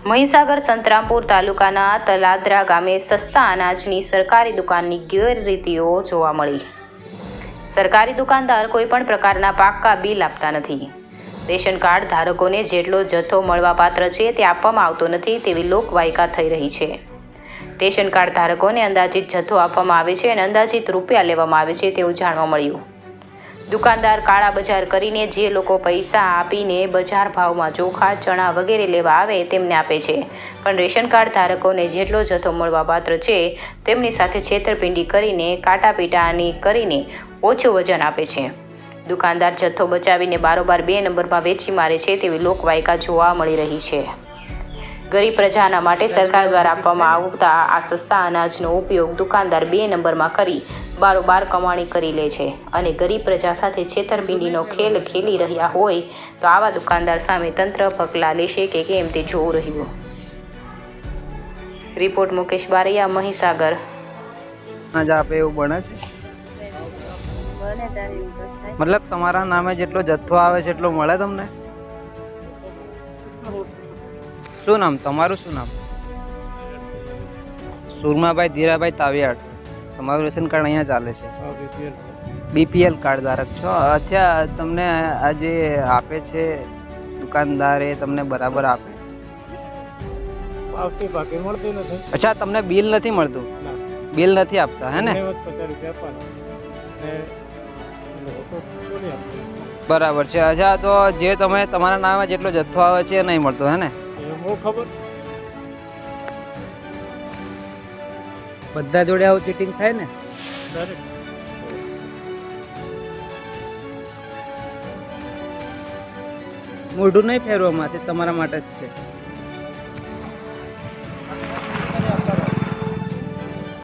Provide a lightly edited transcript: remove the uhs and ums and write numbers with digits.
મહીસાગર સંતરામપુર તાલુકાના તલાદરા ગામે સસ્તા અનાજની સરકારી દુકાનની ગેરરીતિઓ જોવા મળી। સરકારી દુકાનદાર કોઈપણ પ્રકારના પાક્કા બિલ આપતા નથી। રેશન કાર્ડ ધારકોને જેટલો જથ્થો મળવાપાત્ર છે તે આપવામાં આવતો નથી તેવી લોકવાયકા થઈ રહી છે। રેશન કાર્ડ ધારકોને અંદાજિત જથ્થો આપવામાં આવે છે અને અંદાજિત રૂપિયા લેવામાં આવે છે તેવું જાણવા મળ્યું। દુકાનદાર કાળા બજાર કરીને જે લોકો પૈસા આપીને બજાર ભાવમાં ચોખા ચણા વગેરે લેવા આવે તેમને આપે છે, પણ રેશન કાર્ડ ધારકોને જેટલો જથ્થો મળવાપાત્ર છે તેમની સાથે છેતરપિંડી કરીને કાટાપીટાની કરીને ઓછું વજન આપે છે। દુકાનદાર જથ્થો બચાવીને બારોબાર 2 નંબરમાં વેચી મારે છે તેવી લોકવાયકા જોવા મળી રહી છે। ગરીબ પ્રજાના માટે સરકાર દ્વારા આપવામાં આવતા આ સસ્તા અનાજનો ઉપયોગ દુકાનદાર 2 નંબરમાં કરી બારોબાર કમાણી કરી લે છે અને ગરીબ પ્રજા સાથે છેતરપિંડીનો ખેલ ખેલી રહ્યા હોય તો આવા દુકાનદાર સામે તંત્ર પગલાં લેશે કે કેમ તે જોવું રહ્યું। રિપોર્ટ મુકેશ બારૈયા, મહીસાગર। आज आप એવું બને છે मतलब તમારા નામે જેટલો જથ્થો આવે છે એટલો મળે તમને? શું નામ તમારું? શું નામ? સુરમાભાઈ ધીરાભાઈ તાવિયાડ। તમારું રેશન કાર્ડ અહીંયા ચાલે છે? બીપીએલ કાર્ડ ધારક છો? અચ્છા, તમને આ જે આપે છે દુકાનદાર એ તમને બરાબર આપે? અચ્છા, તમને બિલ નથી મળતું? બિલ નથી આપતા હે ને? બરાબર છે। અચ્છા, તો જે તમે તમારા નામે જેટલો જથ્થો આવે છે એ નહીં મળતો હે ને? બધા જોડે આવું ચીટિંગ થાય ને? મોઢું નહીં ફેરવામાં છે, તમારા માટે જ છે।